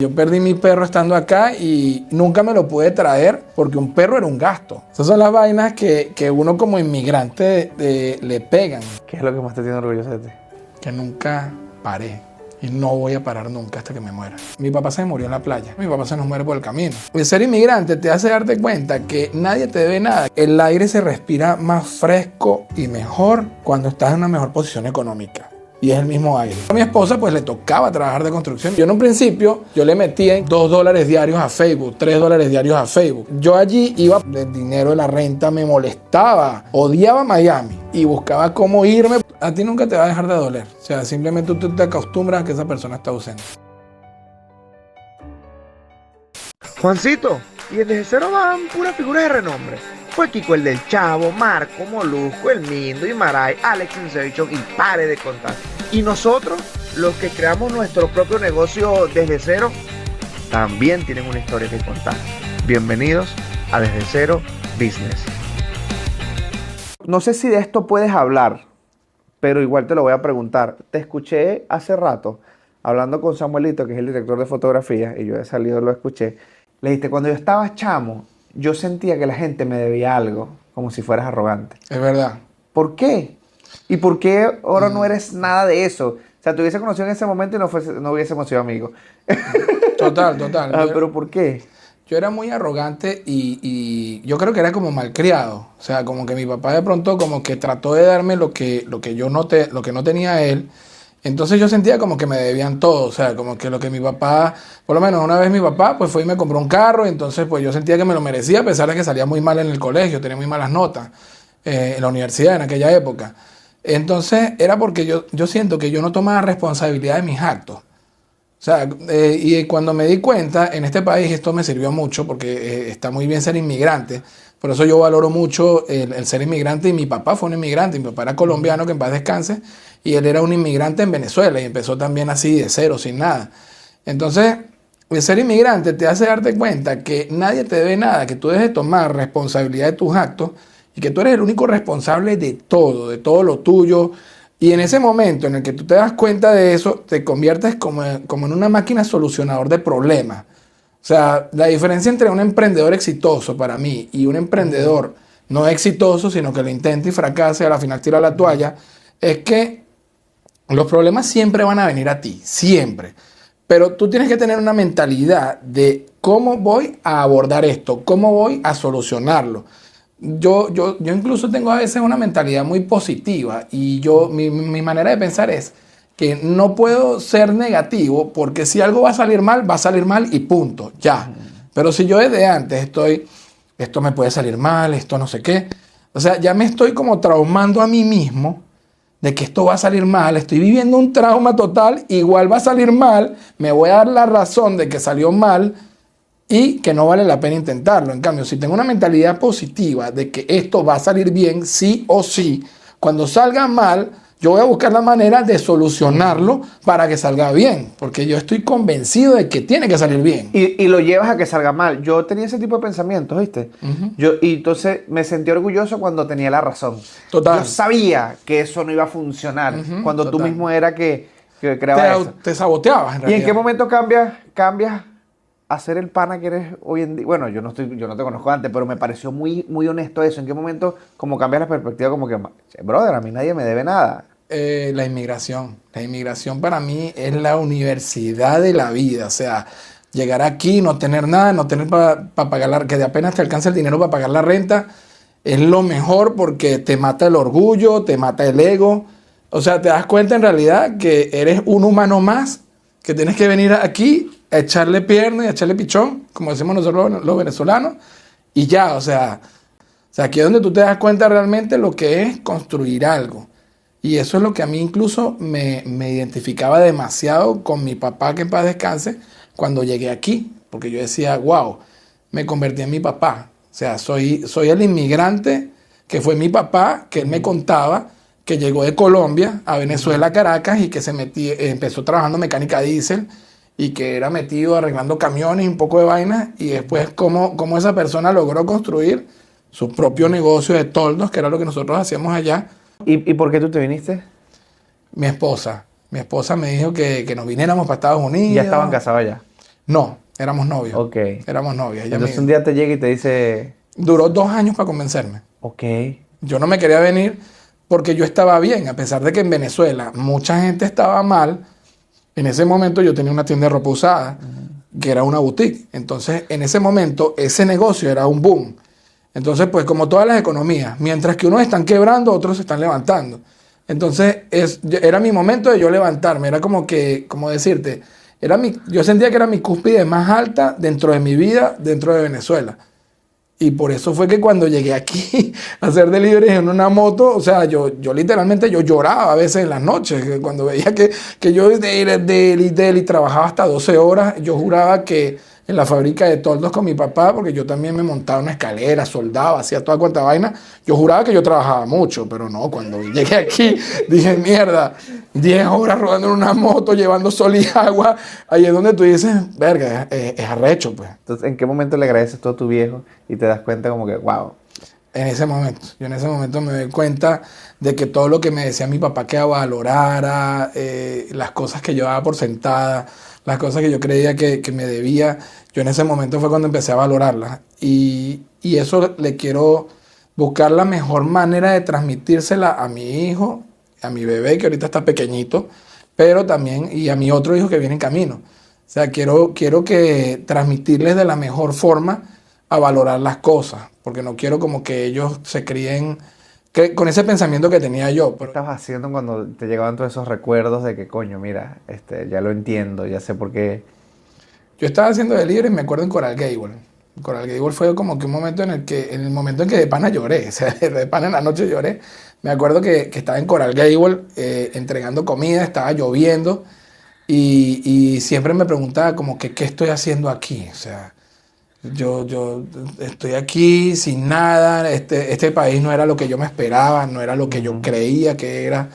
Yo perdí mi perro estando acá y nunca me lo pude traer porque un perro era un gasto. Esas son las vainas que uno como inmigrante le pegan. ¿Qué es lo que más te tiene orgulloso de ti? Que nunca paré y no voy a parar nunca hasta que me muera. Mi papá se murió en la playa. Mi papá se nos muere por el camino. El ser inmigrante te hace darte cuenta que nadie te debe nada. El aire se respira más fresco y mejor cuando estás en una mejor posición económica. Y es el mismo aire. A mi esposa pues le tocaba trabajar de construcción. Yo en un principio yo le metía $2 diarios a Facebook, $3 diarios a Facebook. Yo allí iba, el dinero de la renta me molestaba, odiaba Miami y buscaba cómo irme. A ti nunca te va a dejar de doler. O sea, simplemente tú te acostumbras a que esa persona está ausente. Juancito, y desde cero van puras figuras de renombre. Fue Kiko el del Chavo, Marco, Molusco, El Mindo, Imaray, Alex Sensation y pare de contar. Y nosotros, los que creamos nuestro propio negocio desde cero, también tienen una historia que contar. Bienvenidos a Desde Cero Business. No sé si de esto puedes hablar, pero igual te lo voy a preguntar. Te escuché hace rato hablando con Samuelito, que es el director de fotografía, y yo he salido, lo escuché. Le dijiste, cuando yo estaba chamo, yo sentía que la gente me debía algo, como si fueras arrogante. Es verdad. ¿Por qué? ¿Y por qué ahora no eres nada de eso? O sea, te hubiese conocido en ese momento y no hubiésemos sido amigos. Total. ¿Pero por qué? Yo era muy arrogante y yo creo que era como malcriado. O sea, como que mi papá de pronto como que trató de darme lo que no tenía él. Entonces yo sentía como que me debían todo, o sea, como que lo que mi papá, por lo menos una vez mi papá pues fue y me compró un carro, y entonces pues yo sentía que me lo merecía a pesar de que salía muy mal en el colegio, tenía muy malas notas en la universidad en aquella época. Entonces era porque yo siento que yo no tomaba responsabilidad de mis actos. O sea, y cuando me di cuenta, en este país esto me sirvió mucho porque está muy bien ser inmigrante. Por eso yo valoro mucho el ser inmigrante, y mi papá fue un inmigrante. Mi papá era colombiano, que en paz descanse, y él era un inmigrante en Venezuela y empezó también así de cero, sin nada. Entonces, el ser inmigrante te hace darte cuenta que nadie te debe nada, que tú debes de tomar responsabilidad de tus actos y que tú eres el único responsable de todo lo tuyo. Y en ese momento en el que tú te das cuenta de eso, te conviertes como en una máquina solucionador de problemas. O sea, la diferencia entre un emprendedor exitoso para mí y un emprendedor no exitoso, sino que lo intenta y fracasa y a la final tira la toalla, es que los problemas siempre van a venir a ti, siempre. Pero tú tienes que tener una mentalidad de cómo voy a abordar esto, cómo voy a solucionarlo. Yo incluso tengo a veces una mentalidad muy positiva y mi manera de pensar es que no puedo ser negativo porque si algo va a salir mal y punto, ya. Pero si yo desde antes esto me puede salir mal, esto no sé qué, o sea, ya me estoy como traumando a mí mismo de que esto va a salir mal, estoy viviendo un trauma total, igual va a salir mal, me voy a dar la razón de que salió mal y que no vale la pena intentarlo. En cambio, si tengo una mentalidad positiva de que esto va a salir bien, sí o sí, cuando salga mal, yo voy a buscar la manera de solucionarlo para que salga bien, porque yo estoy convencido de que tiene que salir bien. Y lo llevas a que salga mal. Yo tenía ese tipo de pensamientos, ¿viste? Y entonces me sentí orgulloso cuando tenía la razón. Total. Yo sabía que eso no iba a funcionar cuando total. tú mismo era que creabas eso. Te saboteabas, en ¿Y realidad. en qué momento cambias a ser el pana que eres hoy en día? Bueno, yo no te conozco antes, pero me pareció muy, muy honesto eso. ¿En qué momento como cambias la perspectiva? Como que, brother, a mí nadie me debe nada. La inmigración. La inmigración para mí es la universidad de la vida. O sea, llegar aquí, no tener nada, no tener para pagar que de apenas te alcance el dinero para pagar la renta, es lo mejor porque te mata el orgullo, te mata el ego. O sea, te das cuenta en realidad que eres un humano más, que tienes que venir aquí a echarle pierna y a echarle pichón, como decimos nosotros los venezolanos, y ya, o sea, aquí es donde tú te das cuenta realmente lo que es construir algo. Y eso es lo que a mí incluso me identificaba demasiado con mi papá, que en paz descanse, cuando llegué aquí. Porque yo decía, wow, me convertí en mi papá. O sea, soy el inmigrante que fue mi papá, que él me contaba que llegó de Colombia a Venezuela, Caracas, y que empezó trabajando mecánica diésel y que era metido arreglando camiones y un poco de vainas. Y después cómo esa persona logró construir su propio negocio de toldos, que era lo que nosotros hacíamos allá. ¿Y por qué tú te viniste? Mi esposa me dijo que nos viniéramos para Estados Unidos. Ya estaban casados ya. No, éramos novios. Ok. Éramos novios. Ella Entonces me... un día te llega y te dice, Duró 2 años para convencerme. ok. Yo no me quería venir porque yo estaba bien, a pesar de que en Venezuela mucha gente estaba mal. En ese momento yo tenía una tienda de ropa usada, que era una boutique. Entonces, en ese momento, ese negocio era un boom. Entonces, pues como todas las economías, mientras que unos están quebrando, otros se están levantando. Entonces, era mi momento de yo levantarme. Era como que, como decirte, yo sentía que era mi cúspide más alta dentro de mi vida, dentro de Venezuela. Y por eso fue que cuando llegué aquí a hacer deliveries en una moto, o sea, yo literalmente yo lloraba a veces en las noches, que cuando veía que yo deli trabajaba hasta 12 horas, yo juraba que en la fábrica de toldos con mi papá, porque yo también me montaba una escalera, soldaba, hacía toda cuanta vaina, yo juraba que yo trabajaba mucho, pero no, cuando llegué aquí dije, mierda, 10 horas rodando en una moto, llevando sol y agua, ahí es donde tú dices, verga, es arrecho, pues. Entonces, ¿en qué momento le agradeces todo a tu viejo y te das cuenta como que, wow? En ese momento, yo en ese momento me doy cuenta de que todo lo que me decía mi papá que valorara, las cosas que yo daba por sentada, las cosas que yo creía que me debía, yo en ese momento fue cuando empecé a valorarlas. Y eso le quiero buscar la mejor manera de transmitírsela a mi hijo, a mi bebé que ahorita está pequeñito, pero también y a mi otro hijo que viene en camino. O sea, quiero que transmitirles de la mejor forma a valorar las cosas, porque no quiero como que ellos se críen con ese pensamiento que tenía yo. ¿Qué estabas haciendo cuando te llegaban todos esos recuerdos de que, coño, mira, ya lo entiendo, ya sé por qué? Yo estaba haciendo delivery, me acuerdo en Coral Gable. Coral Gable fue como que un momento en el momento en que de pana lloré, o sea, de pana en la noche lloré. Me acuerdo que estaba en Coral Gable entregando comida, estaba lloviendo y siempre me preguntaba como que qué estoy haciendo aquí, o sea, yo estoy aquí sin nada, este país no era lo que yo me esperaba, no era lo que yo creía que era.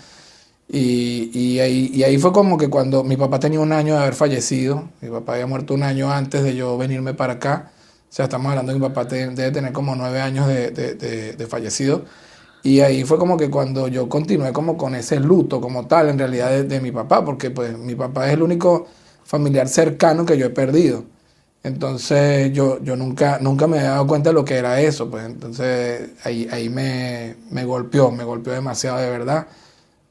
Y ahí fue como que cuando mi papá tenía 1 año de haber fallecido, mi papá había muerto 1 año antes de yo venirme para acá, o sea, estamos hablando de que mi papá debe tener como 9 años de fallecido, y ahí fue como que cuando yo continué como con ese luto como tal, en realidad de mi papá, porque pues mi papá es el único familiar cercano que yo he perdido. Entonces yo nunca me había dado cuenta de lo que era eso, pues entonces ahí me golpeó demasiado de verdad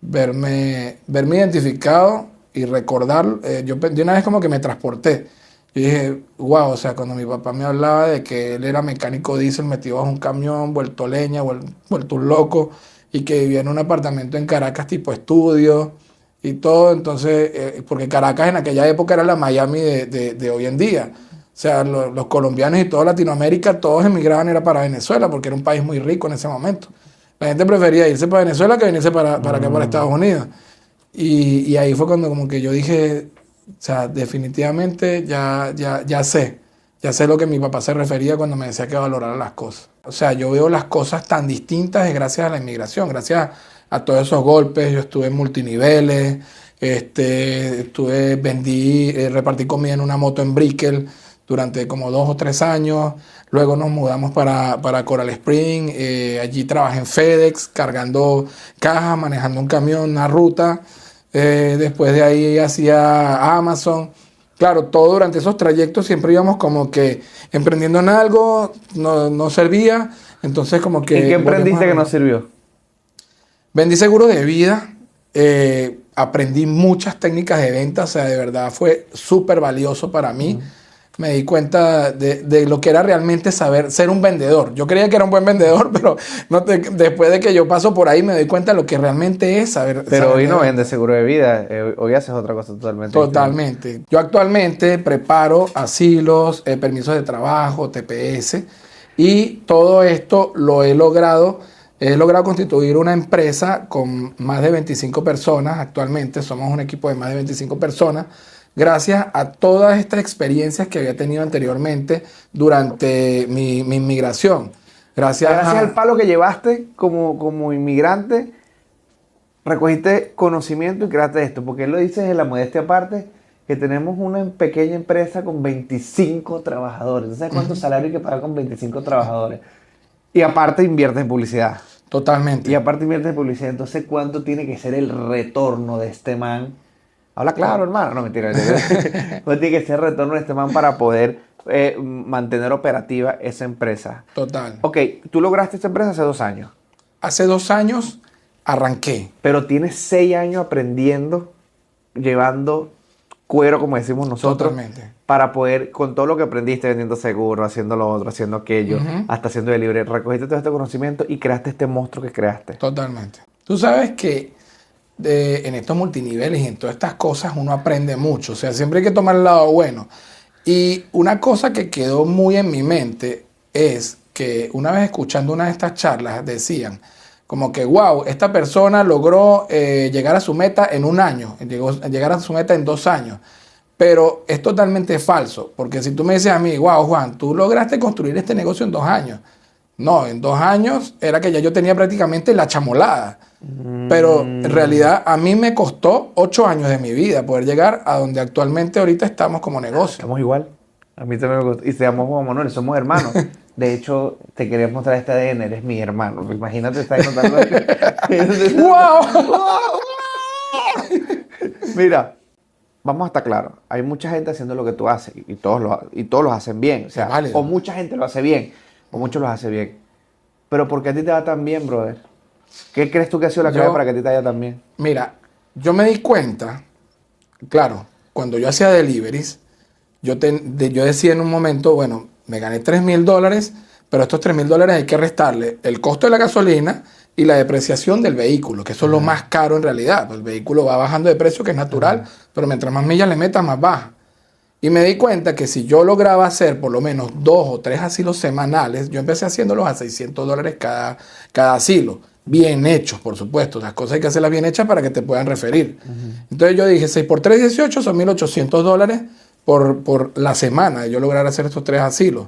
verme identificado y recordar, yo de una vez como que me transporté. Yo dije, wow, o sea, cuando mi papá me hablaba de que él era mecánico diésel metido bajo un camión, vuelto leña, vuelto un loco, y que vivía en un apartamento en Caracas tipo estudio y todo, entonces, porque Caracas en aquella época era la Miami de hoy en día. O sea, los colombianos y toda Latinoamérica, todos emigraban era para Venezuela, porque era un país muy rico en ese momento. La gente prefería irse para Venezuela que venirse para acá, para Estados Unidos. Y ahí fue cuando como que yo dije, o sea, definitivamente ya sé lo que mi papá se refería cuando me decía que valorara las cosas. O sea, yo veo las cosas tan distintas gracias a la inmigración, gracias a todos esos golpes. Yo estuve en multiniveles, repartí comida en una moto en Brickell durante como 2 o 3 años. Luego nos mudamos para Coral Spring. Allí trabajé en FedEx, cargando cajas, manejando un camión, una ruta. Después de ahí hacía Amazon. Claro, todo durante esos trayectos siempre íbamos como que emprendiendo en algo, no servía. Entonces como que... ¿Y qué emprendiste que no sirvió? Vendí seguros de vida. Aprendí muchas técnicas de venta. O sea, de verdad fue súper valioso para mí. Me di cuenta de lo que era realmente saber ser un vendedor. Yo creía que era un buen vendedor, pero después de que yo paso por ahí me doy cuenta de lo que realmente es saber. Pero saber hoy no vender. vendes seguro de vida, hoy haces otra cosa totalmente Totalmente. Yo actualmente preparo asilos, permisos de trabajo, TPS, y todo esto lo he logrado. He logrado constituir una empresa con más de 25 personas. Actualmente somos un equipo de más de 25 personas. Gracias a todas estas experiencias que había tenido anteriormente durante mi inmigración. Gracias al palo que llevaste como inmigrante, recogiste conocimiento y creaste esto. Porque él lo dice en la modestia aparte, que tenemos una pequeña empresa con 25 trabajadores. ¿No sabes cuánto salario hay que pagar con 25 trabajadores? Y aparte inviertes en publicidad. Totalmente. Y aparte inviertes en publicidad. Entonces, ¿cuánto tiene que ser el retorno de este man Habla claro, hermano. No, mentira. Pues tiene que ser retorno de este man para poder mantener operativa esa empresa. Total. Ok, tú lograste esta empresa hace 2 años, Hace 2 años arranqué. pero tienes 6 años aprendiendo, llevando cuero, como decimos nosotros, Totalmente. para poder, con todo lo que aprendiste vendiendo seguro, haciendo lo otro, haciendo aquello, Ujú. hasta haciendo delivery, recogiste todo este conocimiento y creaste este monstruo que creaste. Totalmente. Tú sabes que en estos multiniveles y en todas estas cosas uno aprende mucho. O sea, siempre hay que tomar el lado bueno. Y una cosa que quedó muy en mi mente es que una vez escuchando una de estas charlas decían como que, wow, esta persona logró llegar a su meta en 1 año, llegar a su meta en 2 años. Pero es totalmente falso, porque si tú me dices a mí, wow, Juan, tú lograste construir este negocio en 2 años. No, en 2 años era que ya yo tenía prácticamente la chamolada. Pero en realidad a mí me costó 8 años de mi vida poder llegar a donde actualmente ahorita estamos como negocio. Estamos igual. A mí también me gusta. Y se llama Juan Manuel, somos hermanos. De hecho, te quería mostrar este ADN, eres mi hermano. Imagínate, estás notando. ¡Wow! Mira, vamos a estar claros. Hay mucha gente haciendo lo que tú haces y todos lo hacen bien. O sea, Es válido. o mucha gente lo hace bien, o muchos lo hace bien. Pero ¿por qué a ti te va tan bien, brother? ¿Qué crees tú que ha sido la clave para que a ti te vaya tan bien? Mira, yo me di cuenta, claro, cuando yo hacía deliveries, yo decía en un momento, bueno, me gané $3,000, pero estos $3,000 hay que restarle el costo de la gasolina y la depreciación del vehículo, que eso es lo más caro en realidad. Pues el vehículo va bajando de precio, que es natural, pero mientras más millas le metas, más baja. Y me di cuenta que si yo lograba hacer por lo menos 2 o 3 asilos semanales, yo empecé haciéndolos a $600 cada asilo. Bien hechos, por supuesto. Las cosas hay que hacerlas bien hechas para que te puedan referir. Entonces yo dije, 6 por 3, 18, son $1,800 por la semana. Yo lograr hacer estos 3 asilos.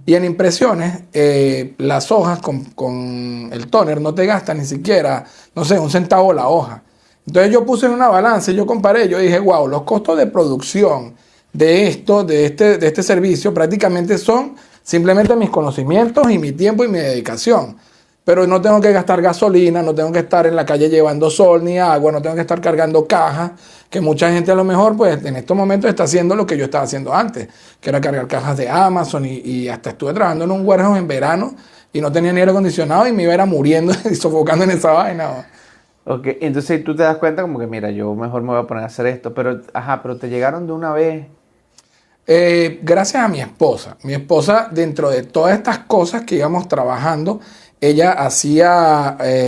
Y en impresiones, las hojas con el toner no te gastan ni siquiera, no sé, 1 centavo la hoja. Entonces yo puse en una balanza y yo comparé. Yo dije, wow, los costos de producción de este servicio prácticamente son simplemente mis conocimientos y mi tiempo y mi dedicación. Pero no tengo que gastar gasolina, no tengo que estar en la calle llevando sol ni agua, no tengo que estar cargando cajas, que mucha gente a lo mejor pues en estos momentos está haciendo lo que yo estaba haciendo antes, que era cargar cajas de Amazon y hasta estuve trabajando en un warehouse en verano y no tenía ni aire acondicionado y me iba a ir muriendo y sofocando en esa vaina. Ok, entonces tú te das cuenta como que, mira, yo mejor me voy a poner a hacer esto, pero te llegaron de una vez. Gracias a mi esposa. Mi esposa, dentro de todas estas cosas que íbamos trabajando, ella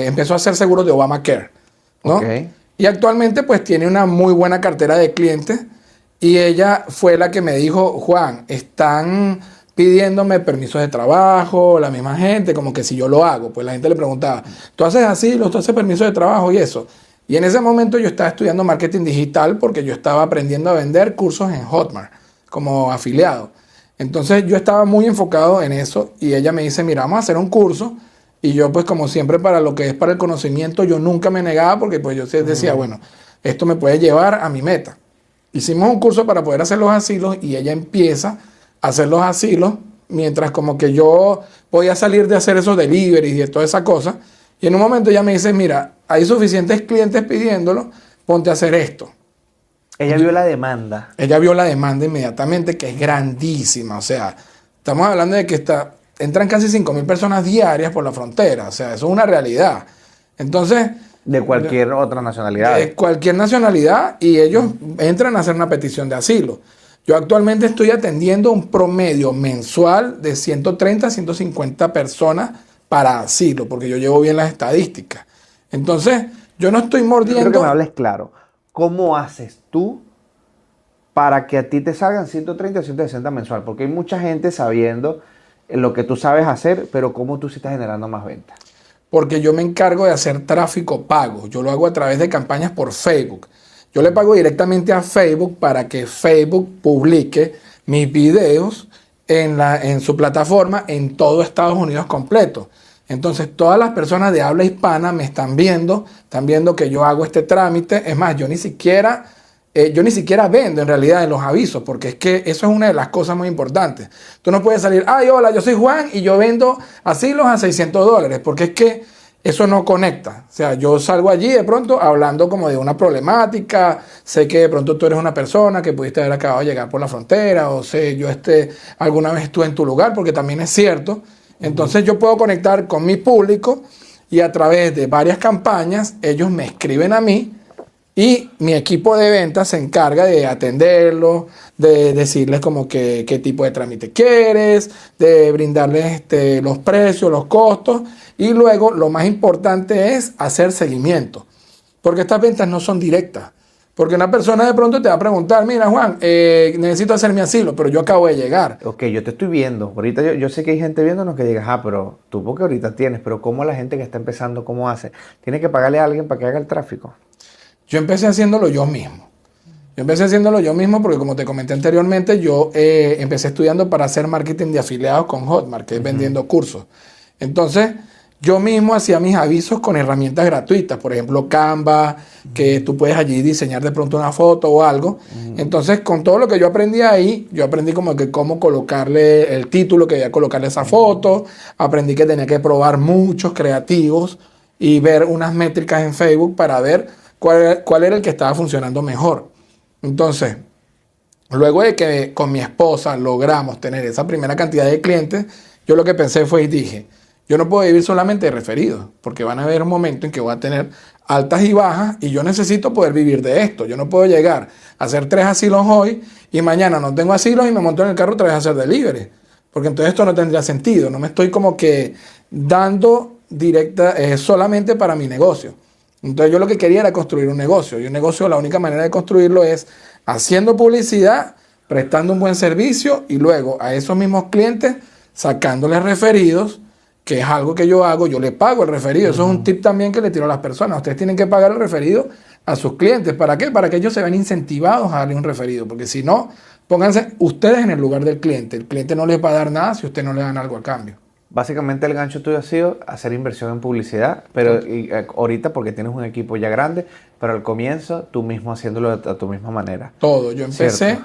empezó a hacer seguros de Obamacare, ¿no? Ok. Y actualmente pues tiene una muy buena cartera de clientes y ella fue la que me dijo, Juan, están pidiéndome permisos de trabajo, la misma gente, como que si yo lo hago, pues la gente le preguntaba, ¿tú haces así, tú haces permisos de trabajo y eso? Y en ese momento yo estaba estudiando marketing digital porque yo estaba aprendiendo a vender cursos en Hotmart como afiliado. Entonces yo estaba muy enfocado en eso y ella me dice, mira, vamos a hacer un curso. Y yo pues como siempre para lo que es para el conocimiento yo nunca me negaba porque pues yo decía, bueno, esto me puede llevar a mi meta. Hicimos un curso para poder hacer los asilos y ella empieza a hacer los asilos mientras como que yo podía salir de hacer esos deliveries y de toda esa cosa. Y en un momento ella me dice, mira, hay suficientes clientes pidiéndolo, ponte a hacer esto. Ella vio la demanda. Ella vio la demanda inmediatamente, que es grandísima. O sea, estamos hablando de que entran casi 5,000 personas diarias por la frontera. O sea, eso es una realidad. Entonces, De cualquier otra nacionalidad. de cualquier nacionalidad, y ellos entran a hacer una petición de asilo. Yo actualmente estoy atendiendo un promedio mensual de 130 a 150 personas para asilo, porque yo llevo bien las estadísticas. Entonces, yo no estoy Yo mordiendo. quiero que me hables claro. ¿Cómo haces tú para que a ti te salgan 130 o 160 mensual? Porque hay mucha gente sabiendo lo que tú sabes hacer, pero cómo tú sí estás generando más ventas. Porque yo me encargo de hacer tráfico pago. Yo lo hago a través de campañas por Facebook. Yo le pago directamente a Facebook para que Facebook publique mis videos en su plataforma en todo Estados Unidos completo. Entonces, todas las personas de habla hispana me están viendo que yo hago este trámite. Es más, yo ni siquiera vendo en realidad en los avisos, porque es que eso es una de las cosas muy importantes. Tú no puedes salir, ay, hola, yo soy Juan y yo vendo asilos a $600, porque es que eso no conecta. O sea, yo salgo allí de pronto hablando como de una problemática, sé que de pronto tú eres una persona que pudiste haber acabado de llegar por la frontera, o sé, yo alguna vez estuve en tu lugar, porque también es cierto. Entonces yo puedo conectar con mi público y a través de varias campañas ellos me escriben a mí y mi equipo de ventas se encarga de atenderlos, de decirles como que qué tipo de trámite quieres, de brindarles los precios, los costos y luego lo más importante es hacer seguimiento, porque estas ventas no son directas. Porque una persona de pronto te va a preguntar, mira Juan, necesito hacer mi asilo, pero yo acabo de llegar. Ok, yo te estoy viendo. Ahorita yo sé que hay gente viéndonos que diga, pero tú porque ahorita tienes, pero ¿cómo la gente que está empezando, cómo hace? ¿Tiene que pagarle a alguien para que haga el tráfico? Yo empecé haciéndolo yo mismo. Yo empecé haciéndolo yo mismo porque como te comenté anteriormente, yo empecé estudiando para hacer marketing de afiliados con Hotmart, que es vendiendo cursos. Entonces, yo mismo hacía mis avisos con herramientas gratuitas, por ejemplo, Canva, que tú puedes allí diseñar de pronto una foto o algo. Entonces, con todo lo que yo aprendí ahí, yo aprendí como que cómo colocarle el título, que debía colocarle esa foto, aprendí que tenía que probar muchos creativos y ver unas métricas en Facebook para ver cuál era el que estaba funcionando mejor. Entonces, luego de que con mi esposa logramos tener esa primera cantidad de clientes, yo lo que pensé fue y dije, yo no puedo vivir solamente de referidos, porque van a haber un momento en que voy a tener altas y bajas y yo necesito poder vivir de esto. Yo no puedo llegar a hacer 3 asilos hoy y mañana no tengo asilos y me monto en el carro otra vez a hacer delivery, porque entonces esto no tendría sentido. No me estoy como que dando directa solamente para mi negocio. Entonces yo lo que quería era construir un negocio. Y un negocio, la única manera de construirlo es haciendo publicidad, prestando un buen servicio y luego a esos mismos clientes sacándoles referidos, que es algo que yo hago, yo le pago el referido. Eso es un tip también que le tiro a las personas. Ustedes tienen que pagar el referido a sus clientes. ¿Para qué? Para que ellos se vean incentivados a darle un referido. Porque si no, pónganse ustedes en el lugar del cliente. El cliente no les va a dar nada si ustedes no le dan algo a cambio. Básicamente el gancho tuyo ha sido hacer inversión en publicidad, pero ahorita porque tienes un equipo ya grande, pero al comienzo tú mismo haciéndolo a tu misma manera. Todo. Yo empecé,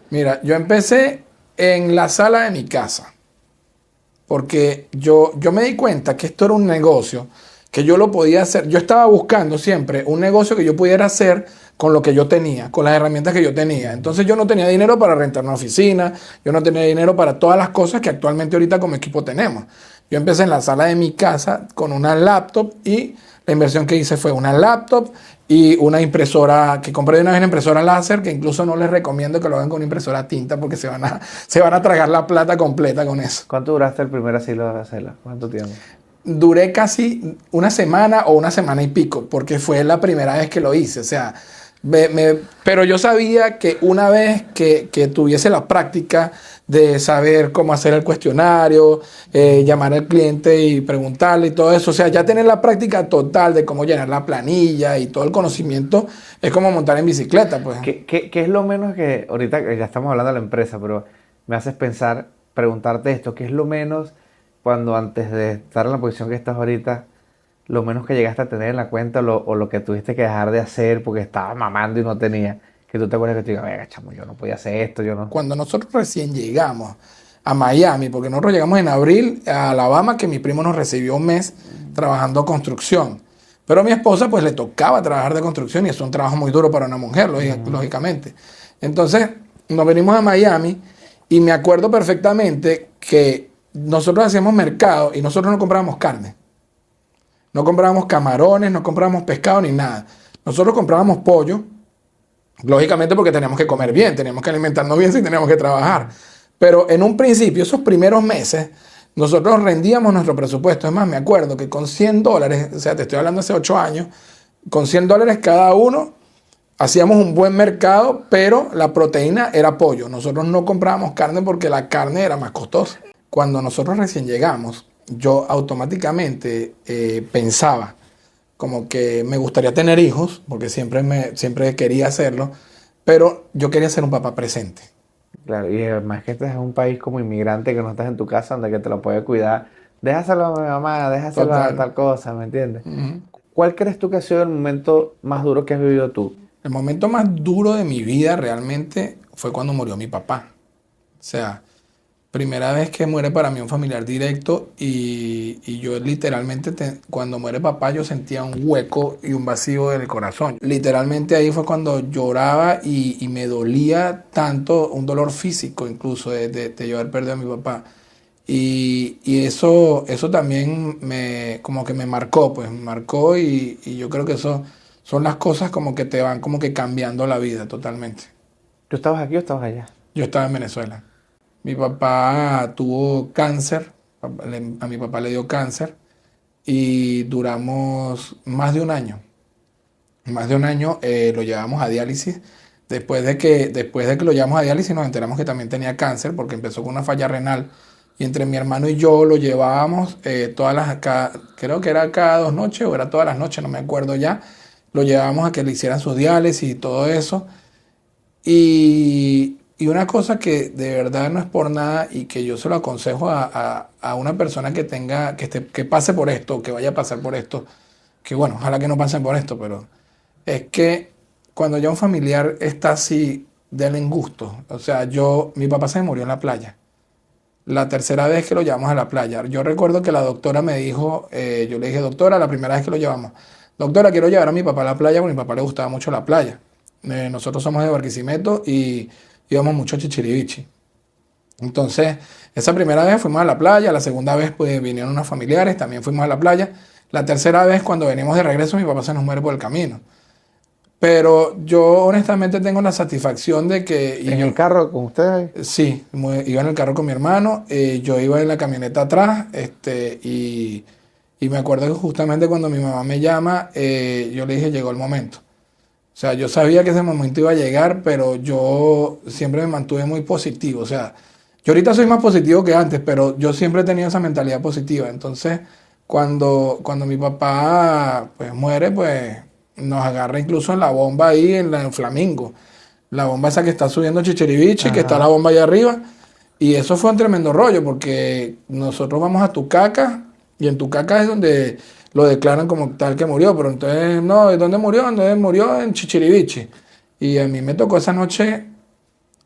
mira, yo empecé en la sala de mi casa. Porque yo me di cuenta que esto era un negocio que yo lo podía hacer. Yo estaba buscando siempre un negocio que yo pudiera hacer con lo que yo tenía, con las herramientas que yo tenía. Entonces yo no tenía dinero para rentar una oficina, yo no tenía dinero para todas las cosas que actualmente ahorita como equipo tenemos. Yo empecé en la sala de mi casa con una laptop y la inversión que hice fue una laptop y una impresora, que compré de una vez una impresora láser, que incluso no les recomiendo que lo hagan con una impresora tinta porque se van a tragar la plata completa con eso. ¿Cuánto duraste el primer asilo de hacerla? ¿Cuánto tiempo? Duré casi una semana o una semana y pico, porque fue la primera vez que lo hice. O sea, pero yo sabía que una vez que tuviese la práctica de saber cómo hacer el cuestionario, llamar al cliente y preguntarle y todo eso, o sea, ya tener la práctica total de cómo llenar la planilla y todo el conocimiento, es como montar en bicicleta, pues. ¿Qué es lo menos que, ahorita ya estamos hablando de la empresa, pero me haces pensar, preguntarte esto, ¿qué es lo menos cuando antes de estar en la posición que estás ahorita, lo menos que llegaste a tener en la cuenta o lo que tuviste que dejar de hacer porque estabas mamando y no tenía? Que tú te acuerdas que te digas, venga, chamo, yo no podía hacer esto, yo no. Cuando nosotros recién llegamos a Miami, porque nosotros llegamos en abril a Alabama, que mi primo nos recibió un mes trabajando construcción. Pero a mi esposa pues le tocaba trabajar de construcción y es un trabajo muy duro para una mujer, lógicamente. Entonces nos venimos a Miami y me acuerdo perfectamente que nosotros hacíamos mercado y nosotros no comprábamos carne. No comprábamos camarones, no comprábamos pescado ni nada. Nosotros comprábamos pollo, lógicamente porque teníamos que comer bien, teníamos que alimentarnos bien si teníamos que trabajar. Pero en un principio, esos primeros meses, nosotros rendíamos nuestro presupuesto. Es más, me acuerdo que con $100, o sea, te estoy hablando hace 8 años, con $100 cada uno, hacíamos un buen mercado, pero la proteína era pollo. Nosotros no comprábamos carne porque la carne era más costosa. Cuando nosotros recién llegamos, yo automáticamente pensaba como que me gustaría tener hijos, porque siempre quería hacerlo, pero yo quería ser un papá presente. Claro, y además que este es un país como inmigrante que no estás en tu casa donde que te lo puede cuidar. Déjaselo a mi mamá, déjaselo a tal cosa, ¿me entiendes? ¿Cuál crees tú que ha sido el momento más duro que has vivido tú? El momento más duro de mi vida realmente fue cuando murió mi papá. O sea, Primera vez que muere para mí un familiar directo y yo literalmente cuando muere papá yo sentía un hueco y un vacío en el corazón. Literalmente ahí fue cuando lloraba y me dolía tanto, un dolor físico incluso de yo haber perdido a mi papá. Y eso también como que me marcó, pues me marcó y yo creo que eso son las cosas como que te van como que cambiando la vida totalmente. ¿Tú estabas aquí o estabas allá? Yo estaba en Venezuela. Mi papá tuvo cáncer, a mi papá le dio cáncer y duramos más de un año. Más de un año lo llevamos a diálisis. Después de que lo llevamos a diálisis nos enteramos que también tenía cáncer porque empezó con una falla renal. Y entre mi hermano y yo lo llevábamos creo que era cada 2 noches o era todas las noches, no me acuerdo ya. Lo llevábamos a que le hicieran sus diálisis y todo eso. Y una cosa que de verdad no es por nada y que yo se lo aconsejo a una persona que pase por esto, que vaya a pasar por esto, que bueno, ojalá que no pasen por esto, pero es que cuando ya un familiar está así, denle en gusto. O sea, mi papá se murió en la playa. La tercera vez que lo llevamos a la playa. Yo recuerdo que la doctora me dijo, yo le dije, doctora, la primera vez que lo llevamos, doctora, quiero llevar a mi papá a la playa porque a mi papá le gustaba mucho la playa. Nosotros somos de Barquisimeto y íbamos mucho a Chichirivichi. Entonces, esa primera vez fuimos a la playa, la segunda vez pues vinieron unos familiares, también fuimos a la playa. La tercera vez, cuando venimos de regreso, mi papá se nos muere por el camino. Pero yo honestamente tengo la satisfacción de que... ¿En el carro con ustedes? Sí, iba en el carro con mi hermano, yo iba en la camioneta atrás, y me acuerdo que justamente cuando mi mamá me llama, yo le dije, llegó el momento. O sea, yo sabía que ese momento iba a llegar, pero yo siempre me mantuve muy positivo. O sea, yo ahorita soy más positivo que antes, pero yo siempre he tenido esa mentalidad positiva. Entonces, cuando mi papá pues muere, pues nos agarra incluso en la bomba ahí, en Flamingo. La bomba esa que está subiendo Chichirivichi, que está la bomba allá arriba. Y eso fue un tremendo rollo, porque nosotros vamos a Tucaca, y en Tucaca es donde lo declaran como tal que murió, pero entonces, no, ¿de dónde murió? Entonces murió en Chichirivichi. Y a mí me tocó esa noche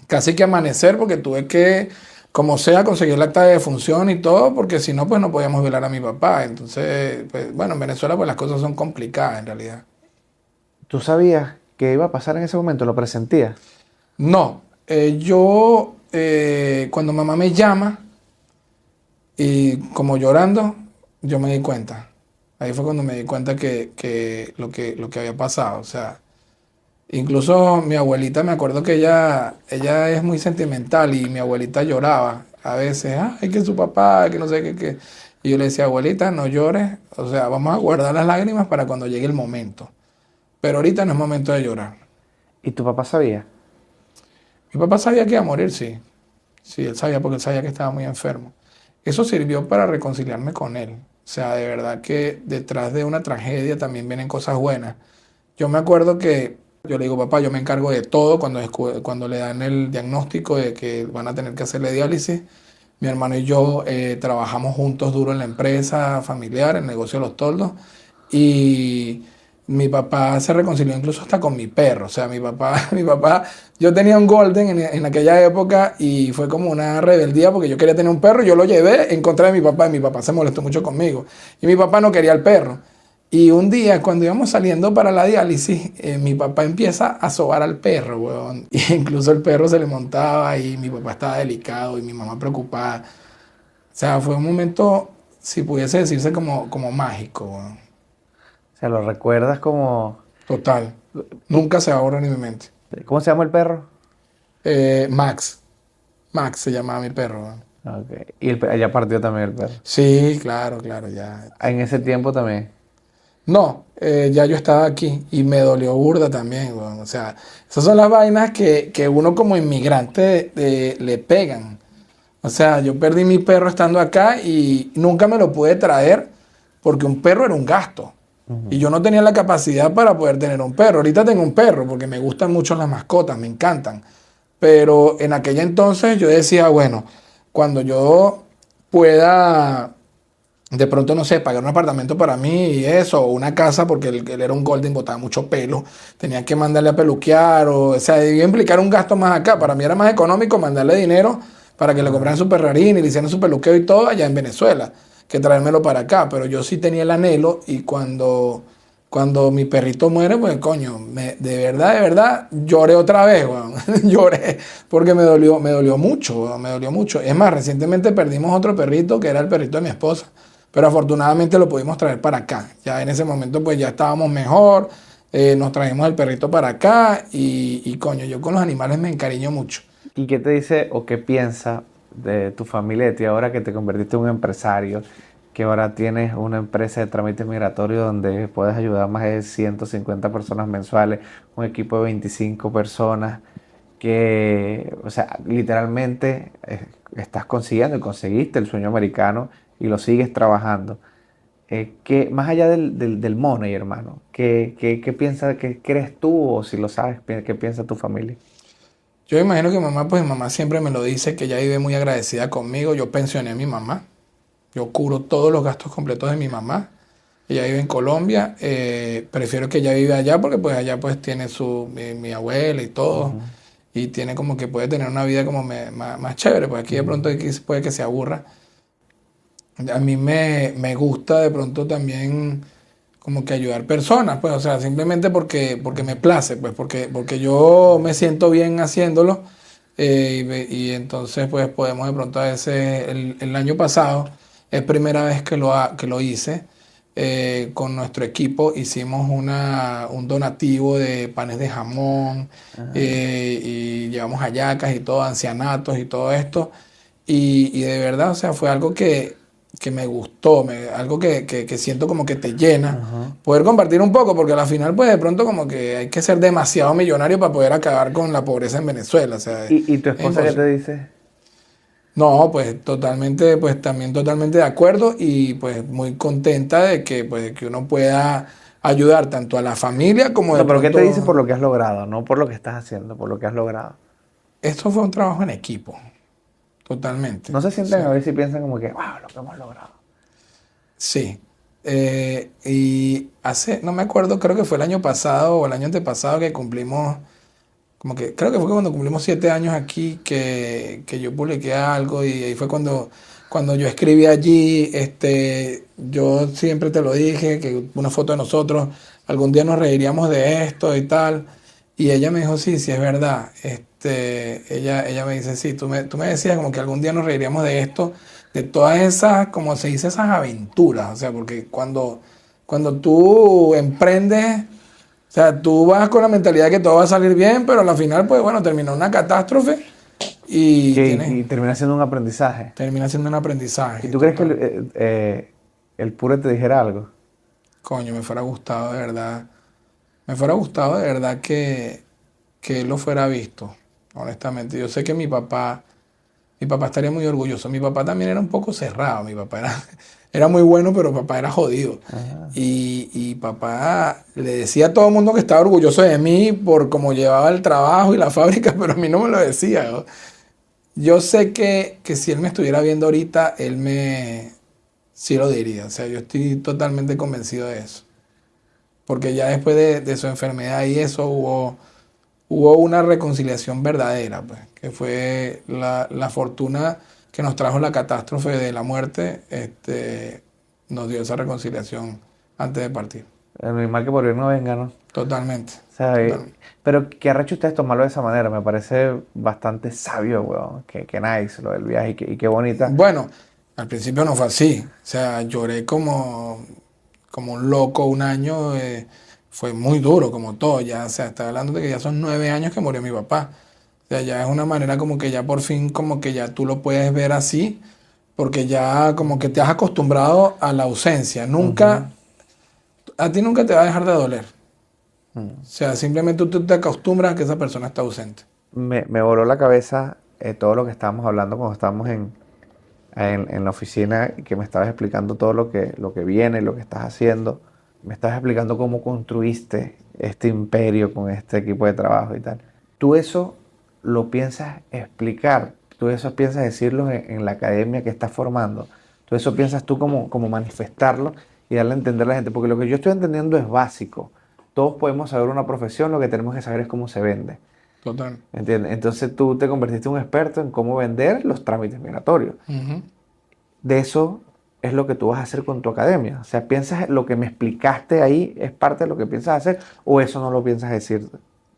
casi que amanecer, porque tuve que, como sea, conseguir el acta de defunción y todo, porque si no, pues no podíamos velar a mi papá. Entonces, pues, bueno, en Venezuela pues las cosas son complicadas en realidad. ¿Tú sabías que iba a pasar en ese momento? ¿Lo presentías? No, cuando mamá me llama y como llorando, yo me di cuenta. Ahí fue cuando me di cuenta que lo que había pasado. O sea, incluso mi abuelita, me acuerdo que ella es muy sentimental y mi abuelita lloraba a veces, ay, que su papá, que no sé qué. Y yo le decía, abuelita, no llores, o sea, vamos a guardar las lágrimas para cuando llegue el momento. Pero ahorita no es momento de llorar. ¿Y tu papá sabía? Mi papá sabía que iba a morir, sí. Sí, él sabía porque él sabía que estaba muy enfermo. Eso sirvió para reconciliarme con él. O sea, de verdad que detrás de una tragedia también vienen cosas buenas. Yo me acuerdo que yo le digo, papá, yo me encargo de todo cuando le dan el diagnóstico de que van a tener que hacerle diálisis. Mi hermano y yo trabajamos juntos duro en la empresa familiar, en el negocio de los toldos. Y mi papá se reconcilió incluso hasta con mi perro. O sea, mi papá, yo tenía un Golden en aquella época y fue como una rebeldía porque yo quería tener un perro. Yo lo llevé en contra de mi papá y mi papá se molestó mucho conmigo. Y mi papá no quería el perro. Y un día, cuando íbamos saliendo para la diálisis, mi papá empieza a sobar al perro, weón. Y incluso el perro se le montaba y mi papá estaba delicado y mi mamá preocupada. O sea, fue un momento, si pudiese decirse, como mágico, weón. O sea, lo recuerdas como... Total. Nunca se va a borrar ni mi mente. ¿Cómo se llama el perro? Max. Max se llamaba mi perro, weón. Ok. Y allá partió también el perro. Sí, claro, ya. En ese tiempo también. No, ya yo estaba aquí y me dolió burda también, weón. O sea, esas son las vainas que uno como inmigrante le pegan. O sea, yo perdí mi perro estando acá y nunca me lo pude traer porque un perro era un gasto. Y yo no tenía la capacidad para poder tener un perro. Ahorita tengo un perro porque me gustan mucho las mascotas, me encantan. Pero en aquella entonces yo decía, bueno, cuando yo pueda de pronto, no sé, pagar un apartamento para mí y eso, o una casa, porque él era un Golden, botaba mucho pelo, tenía que mandarle a peluquear, o sea, debía implicar un gasto más acá. Para mí era más económico mandarle dinero para que le compraran su perrarín y le hicieran su peluqueo y todo allá en Venezuela, que traérmelo para acá. Pero yo sí tenía el anhelo y cuando mi perrito muere, pues coño, de verdad, lloré otra vez, weón. Lloré porque me dolió mucho, weón, me dolió mucho. Es más, recientemente perdimos otro perrito que era el perrito de mi esposa, pero afortunadamente lo pudimos traer para acá. Ya en ese momento pues ya estábamos mejor, nos trajimos el perrito para acá y coño, yo con los animales me encariño mucho. ¿Y qué te dice o qué piensa de tu familia, de ti ahora que te convertiste en un empresario, que ahora tienes una empresa de trámites migratorios donde puedes ayudar a más de 150 personas mensuales, un equipo de 25 personas, que, o sea, literalmente estás consiguiendo y conseguiste el sueño americano y lo sigues trabajando? Más allá del money, hermano, ¿qué piensa, qué crees tú o si lo sabes, qué piensa tu familia? Yo imagino que mamá, pues mamá siempre me lo dice, que ella vive muy agradecida conmigo. Yo pensioné a mi mamá. Yo cubro todos los gastos completos de mi mamá. Ella vive en Colombia. Prefiero que ella vive allá porque pues allá pues tiene mi abuela y todo. Ujú. Y tiene como que puede tener una vida como más chévere. Pues aquí de pronto aquí puede que se aburra. A mí me gusta de pronto también como que ayudar personas, pues, o sea, simplemente porque me place, pues, porque yo me siento bien haciéndolo. Y entonces pues podemos de pronto a veces, el año pasado es primera vez que lo hice. Con nuestro equipo hicimos un donativo de panes de jamón, y llevamos hallacas y todo, ancianatos y todo esto. Y de verdad, o sea, fue algo que me gustó, algo que siento como que te llena. Ajá. Poder compartir un poco, porque al final, pues de pronto como que hay que ser demasiado millonario para poder acabar con la pobreza en Venezuela. O sea, ¿Y tu es esposa qué te imposible. dice? No, pues totalmente, pues también totalmente de acuerdo y pues muy contenta de que, pues, que uno pueda ayudar tanto a la familia como de No, pero ¿qué te dice por pronto. lo que has logrado? No por lo que estás haciendo, por lo que has logrado. Esto fue un trabajo en equipo, totalmente. No se O sienten a sea, ver si piensan como que, wow, lo que hemos logrado. sí. Y no me acuerdo, creo que fue el año pasado o el año antepasado que cumplimos, como que, creo que fue cuando cumplimos 7 años aquí que yo publiqué algo y ahí fue cuando yo escribí allí, yo siempre te lo dije, que una foto de nosotros, algún día nos reiríamos de esto y tal. Y ella me dijo, sí, sí, es verdad. Ella me dice, sí, tú me decías como que algún día nos reiríamos de esto, de todas esas, como se dice, esas aventuras. O sea, porque cuando tú emprendes, o sea, tú vas con la mentalidad de que todo va a salir bien, pero al final, pues bueno, termina una catástrofe y Y termina siendo un aprendizaje. termina siendo un ¿Y aprendizaje tú crees que total. el pure te dijera algo? Coño, me fuera gustado de verdad. Me fuera gustado de verdad que él lo fuera visto, honestamente. Yo sé que mi papá estaría muy orgulloso. Mi papá también era un poco cerrado. Mi papá era muy bueno, pero papá era jodido. Ajá. Y papá le decía a todo el mundo que estaba orgulloso de mí por cómo llevaba el trabajo y la fábrica, pero a mí no me lo decía, ¿no? Yo sé que si él me estuviera viendo ahorita, sí lo diría. O sea, yo estoy totalmente convencido de eso. Porque ya después de su enfermedad y eso hubo una reconciliación verdadera, pues, que fue la fortuna que nos trajo la catástrofe de la muerte, nos dio esa reconciliación antes de partir. El animal que por bien no venga, ¿no? Totalmente, O sea, totalmente. pero qué arrecho ustedes tomarlo de esa manera. Me parece bastante sabio, weón. Qué nice lo del viaje y qué bonita. Bueno, al principio no fue así. O sea, lloré como un loco un año. Fue muy duro, como todo. Ya, o sea, está hablando de que ya son 9 años que murió mi papá. O sea, ya es una manera como que ya por fin, como que ya tú lo puedes ver así, porque ya como que te has acostumbrado a la ausencia. Ujú. A ti nunca te va a dejar de doler. O Mm. sea, simplemente tú te acostumbras a que esa persona está ausente. Me voló la cabeza todo lo que estábamos hablando cuando estábamos en la oficina y que me estabas explicando todo lo que viene, lo que estás haciendo. Me estabas explicando cómo construiste este imperio con este equipo de trabajo y tal. ¿Tú eso lo piensas explicar? ¿Tú eso piensas decirlo en la academia que estás formando? ¿Tú eso piensas tú como manifestarlo y darle a entender a la gente? Porque lo que yo estoy entendiendo es básico. Todos podemos saber una profesión, lo que tenemos que saber es cómo se vende. Total. ¿Entiendes? Entonces tú te convertiste en un experto en cómo vender los trámites migratorios. Ujú. De eso es lo que tú vas a hacer con tu academia. O sea, ¿piensas lo que me explicaste ahí es parte de lo que piensas hacer o eso no lo piensas decir?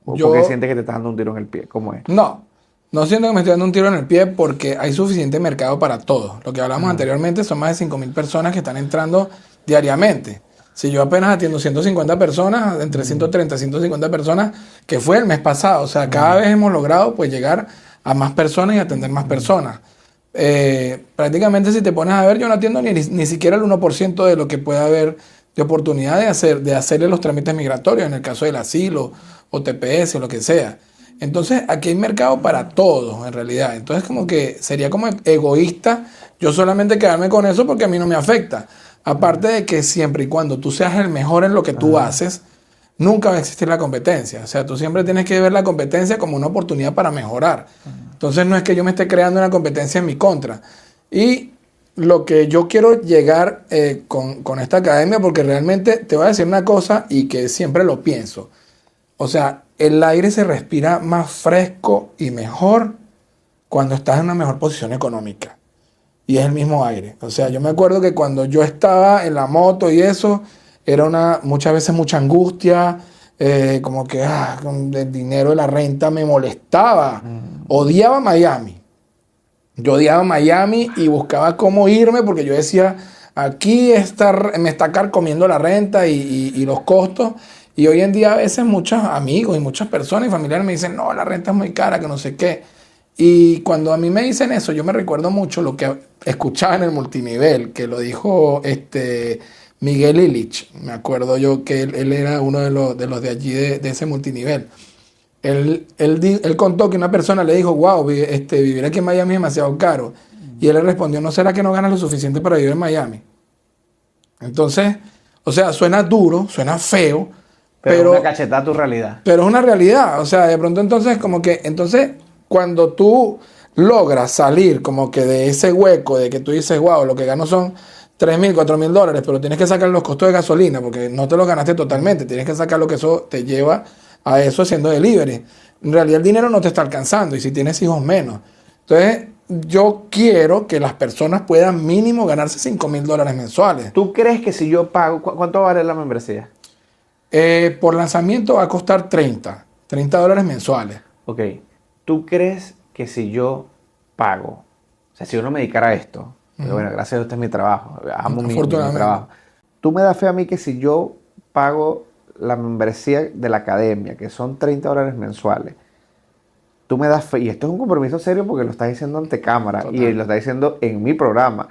¿O porque Yo, sientes que te estás dando un tiro en el pie? ¿Cómo es? no, no siento que me estoy dando un tiro en el pie porque hay suficiente mercado para todos. Lo que hablamos Ajá. anteriormente son más de 5.000 personas que están entrando diariamente. Si yo apenas atiendo 150 personas, entre 130 y 150 personas, que fue el mes pasado. O sea, cada vez hemos logrado pues llegar a más personas y atender más personas. Prácticamente si te pones a ver, yo no atiendo ni siquiera el 1% de lo que puede haber de oportunidad de hacerle los trámites migratorios, en el caso del asilo o TPS o lo que sea. Entonces, aquí hay mercado para todos, en realidad. Entonces, como que sería como egoísta yo solamente quedarme con eso porque a mí no me afecta. Aparte de que siempre y cuando tú seas el mejor en lo que tú Ajá. haces, nunca va a existir la competencia. O sea, tú siempre tienes que ver la competencia como una oportunidad para mejorar. Entonces, no es que yo me esté creando una competencia en mi contra. Y lo que yo quiero llegar con esta academia, porque realmente te voy a decir una cosa y que siempre lo pienso. O sea, el aire se respira más fresco y mejor cuando estás en una mejor posición económica. Y es el mismo aire. O sea, yo me acuerdo que cuando yo estaba en la moto y eso, era muchas veces mucha angustia, como que con el dinero de la renta me molestaba. Odiaba Miami. Yo odiaba Miami y buscaba cómo irme porque yo decía, aquí me está carcomiendo la renta y los costos. Y hoy en día a veces muchos amigos y muchas personas y familiares me dicen, no, la renta es muy cara, que no sé qué. Y cuando a mí me dicen eso, yo me recuerdo mucho lo que escuchaba en el multinivel, que lo dijo Miguel Illich. Me acuerdo yo que él era uno de los de allí, de ese multinivel. Él contó que una persona le dijo, wow, vivir aquí en Miami es demasiado caro. Y él le respondió, ¿no será que no ganas lo suficiente para vivir en Miami? Entonces, o sea, suena duro, suena feo, Pero es una pero, cachetada a tu realidad. pero es una realidad. O sea, de pronto entonces, cuando tú logras salir como que de ese hueco de que tú dices, wow, lo que gano son 3.000, $4.000, pero tienes que sacar los costos de gasolina porque no te los ganaste totalmente, tienes que sacar lo que eso te lleva a eso haciendo delivery. En realidad el dinero no te está alcanzando y si tienes hijos menos. Entonces yo quiero que las personas puedan mínimo ganarse $5.000 mensuales. ¿Tú crees que si yo pago, cuánto vale la membresía? Por lanzamiento va a costar $30 mensuales. Ok, ¿tú crees que si yo pago, o sea, si yo no me dedicara a esto, pero bueno, gracias a Dios este es mi trabajo, amo mi Afortunadamente. trabajo, ¿tú me das fe a mí que si yo pago la membresía de la academia, que son $30 mensuales, tú me das fe, y esto es un compromiso serio porque lo estás diciendo ante cámara Total. y lo estás diciendo en mi programa,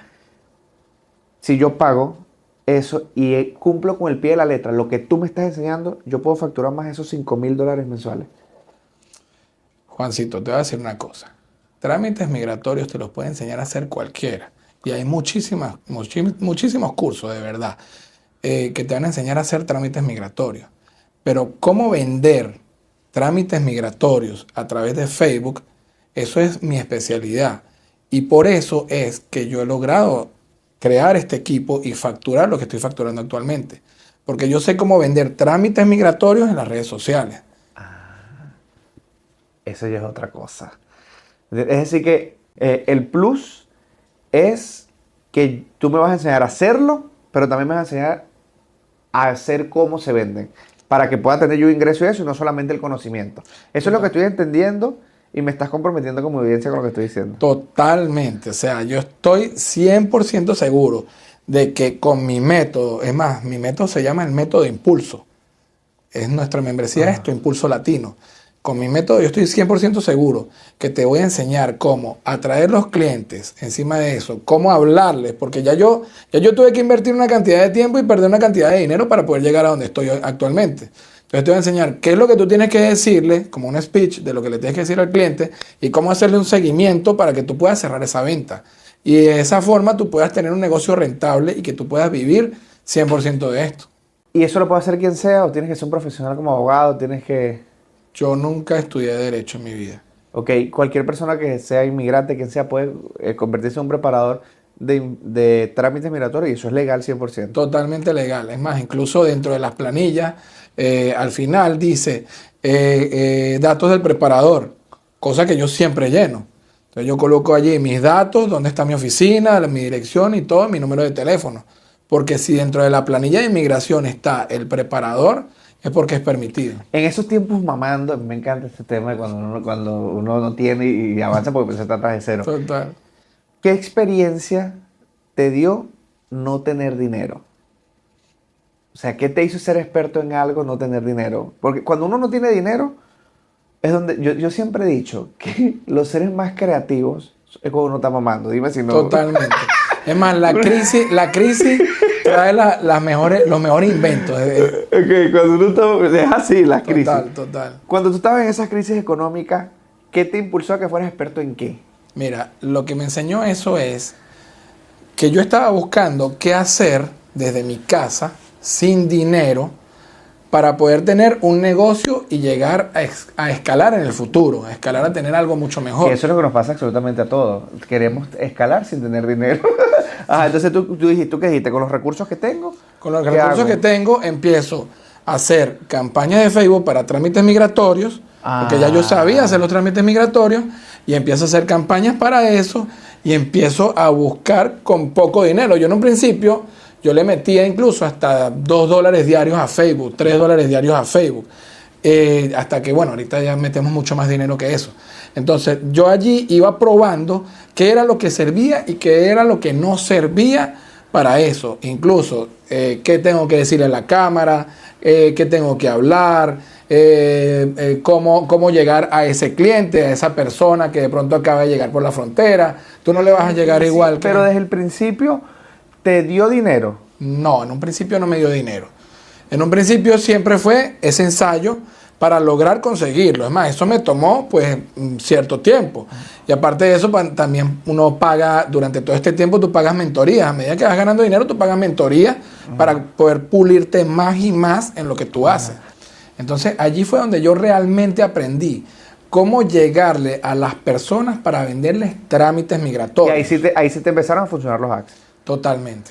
si yo pago eso y cumplo con el pie de la letra, lo que tú me estás enseñando, yo puedo facturar más de esos $5.000 mensuales? Juancito, te voy a decir una cosa. Trámites migratorios te los puede enseñar a hacer cualquiera. Y hay muchísimos cursos, de verdad, que te van a enseñar a hacer trámites migratorios. Pero cómo vender trámites migratorios a través de Facebook, eso es mi especialidad. Y por eso es que yo he logrado crear este equipo y facturar lo que estoy facturando actualmente. Porque yo sé cómo vender trámites migratorios en las redes sociales. Eso ya es otra cosa. Es decir que el plus es que tú me vas a enseñar a hacerlo, pero también me vas a enseñar a hacer cómo se venden, para que pueda tener yo ingreso y eso, y no solamente el conocimiento. Eso es lo que estoy entendiendo y me estás comprometiendo como evidencia con lo que estoy diciendo. Totalmente, o sea, yo estoy 100% seguro de que con mi método, es más, mi método se llama el método de impulso, es nuestra membresía, esto, Impulso Latino. Con mi método yo estoy 100% seguro que te voy a enseñar cómo atraer los clientes, encima de eso, cómo hablarles, porque ya yo tuve que invertir una cantidad de tiempo y perder una cantidad de dinero para poder llegar a donde estoy actualmente. Entonces te voy a enseñar qué es lo que tú tienes que decirle, como un speech de lo que le tienes que decir al cliente y cómo hacerle un seguimiento para que tú puedas cerrar esa venta. Y de esa forma tú puedas tener un negocio rentable y que tú puedas vivir 100% de esto. ¿Y eso lo puede hacer quien sea o tienes que ser un profesional como abogado? Tienes que... Yo nunca estudié Derecho en mi vida. Ok, cualquier persona que sea inmigrante, quien sea, puede convertirse en un preparador de trámites migratorios y eso es legal 100%. Totalmente legal. Es más, incluso dentro de las planillas, al final dice datos del preparador, cosa que yo siempre lleno. Entonces yo coloco allí mis datos, dónde está mi oficina, mi dirección y todo, mi número de teléfono. Porque si dentro de la planilla de inmigración está el preparador, es porque es permitido. En esos tiempos mamando, me encanta este tema de cuando uno no tiene y avanza porque se trata de cero. Total. ¿Qué experiencia te dio no tener dinero? O sea, ¿qué te hizo ser experto en algo, no tener dinero? Porque cuando uno no tiene dinero, es donde yo siempre he dicho que los seres más creativos es cuando uno está mamando. Dime si no. Totalmente. Es más, la crisis trae los mejores inventos. Ok, cuando uno está... Es así, las crisis. Total. Cuando tú estabas en esas crisis económicas, ¿qué te impulsó a que fueras experto en qué? Mira, lo que me enseñó eso es que yo estaba buscando qué hacer desde mi casa, sin dinero, para poder tener un negocio y llegar a escalar en el futuro, a escalar a tener algo mucho mejor. Que eso es lo que nos pasa absolutamente a todos. Queremos escalar sin tener dinero. Entonces ¿tú qué dijiste? ¿Con los recursos que tengo? Con los recursos que tengo, empiezo a hacer campañas de Facebook para trámites migratorios, porque ya yo sabía hacer los trámites migratorios, y empiezo a hacer campañas para eso, y empiezo a buscar con poco dinero. Yo en un principio, yo le metía incluso hasta $2 diarios a Facebook, $3 diarios a Facebook, hasta que, bueno, ahorita ya metemos mucho más dinero que eso. Entonces, yo allí iba probando qué era lo que servía y qué era lo que no servía para eso. Incluso, qué tengo que decirle a la cámara, qué tengo que hablar, cómo llegar a ese cliente, a esa persona que de pronto acaba de llegar por la frontera. Tú no le vas a llegar igual. Sí, pero desde el principio te dio dinero. No, en un principio no me dio dinero. En un principio siempre fue ese ensayo para lograr conseguirlo. Es más, eso me tomó pues cierto tiempo. Y aparte de eso, también uno paga, durante todo este tiempo tú pagas mentorías. A medida que vas ganando dinero, tú pagas mentorías para poder pulirte más y más en lo que tú haces. Entonces, allí fue donde yo realmente aprendí cómo llegarle a las personas para venderles trámites migratorios. Y ahí sí te empezaron a funcionar los hacks. Totalmente.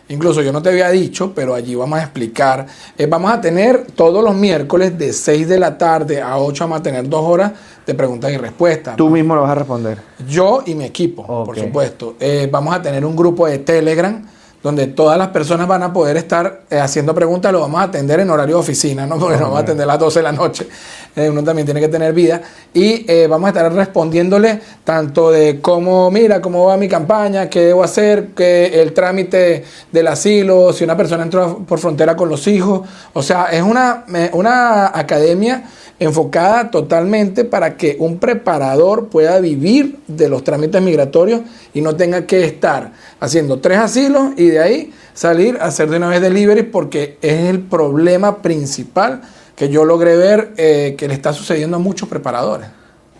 Incluso yo no te había dicho, pero allí vamos a explicar. Vamos a tener todos los miércoles de 6 de la tarde a 8, vamos a tener 2 horas de preguntas y respuestas. Tú mismo lo vas a responder. Yo y mi equipo, por Ok. supuesto. Vamos a tener un grupo de Telegram donde todas las personas van a poder estar haciendo preguntas. Lo vamos a atender en horario de oficina, ¿no? Porque no vamos a atender a las 12 de la noche. Uno también tiene que tener vida. Y vamos a estar respondiéndole tanto de cómo va mi campaña, qué debo hacer, que el trámite del asilo, si una persona entró por frontera con los hijos. O sea, es una academia enfocada totalmente para que un preparador pueda vivir de los trámites migratorios y no tenga que estar haciendo 3 asilos y de ahí salir a hacer de una vez delivery, porque es el problema principal que yo logré ver que le está sucediendo a muchos preparadores.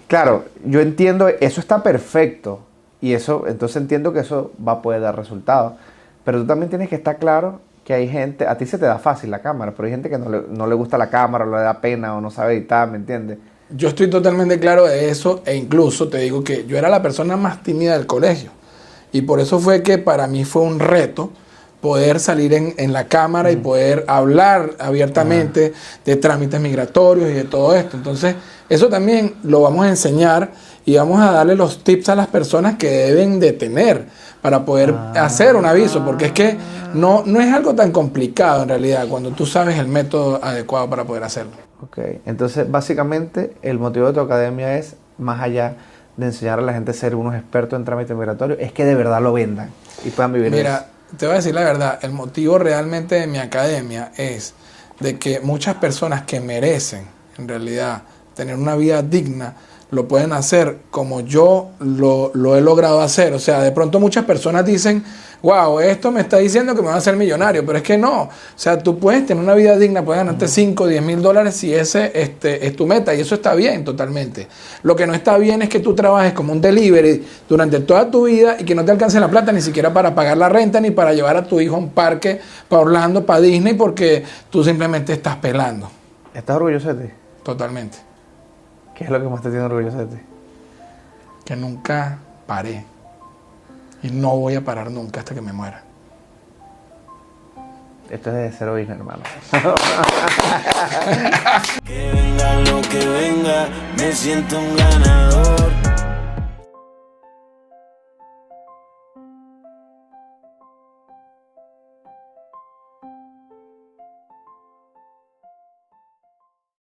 Claro, yo entiendo, eso está perfecto. Y eso, entonces entiendo que eso va a poder dar resultados. Pero tú también tienes que estar claro que hay gente, a ti se te da fácil la cámara, pero hay gente que no le gusta la cámara, o le da pena, o no sabe editar, ¿me entiendes? Yo estoy totalmente claro de eso, e incluso te digo que yo era la persona más tímida del colegio. Y por eso fue que para mí fue un reto poder salir en la cámara y poder hablar abiertamente de trámites migratorios y de todo esto. Entonces, eso también lo vamos a enseñar y vamos a darle los tips a las personas que deben de tener para poder hacer un aviso, porque es que no es algo tan complicado en realidad cuando tú sabes el método adecuado para poder hacerlo. Ok, entonces básicamente el motivo de tu academia es, más allá de enseñar a la gente a ser unos expertos en trámites migratorios, es que de verdad lo vendan y puedan vivir de eso. Mira, te voy a decir la verdad, el motivo realmente de mi academia es de que muchas personas que merecen, en realidad, tener una vida digna, lo pueden hacer como yo lo he logrado hacer. O sea, de pronto muchas personas dicen, wow, esto me está diciendo que me va a hacer millonario, pero es que no. O sea, tú puedes tener una vida digna, puedes ganarte 5 o 10 mil dólares si ese es tu meta, y eso está bien totalmente. Lo que no está bien es que tú trabajes como un delivery durante toda tu vida y que no te alcance la plata ni siquiera para pagar la renta ni para llevar a tu hijo a un parque, para Orlando, para Disney, porque tú simplemente estás pelando. ¿Estás orgulloso de ti? Totalmente. ¿Qué es lo que más te tiene orgulloso de ti? Que nunca paré. y no voy a parar nunca hasta que me muera. Esto es Desde Cero Business, hermano. Que venga lo que venga, me siento un ganador.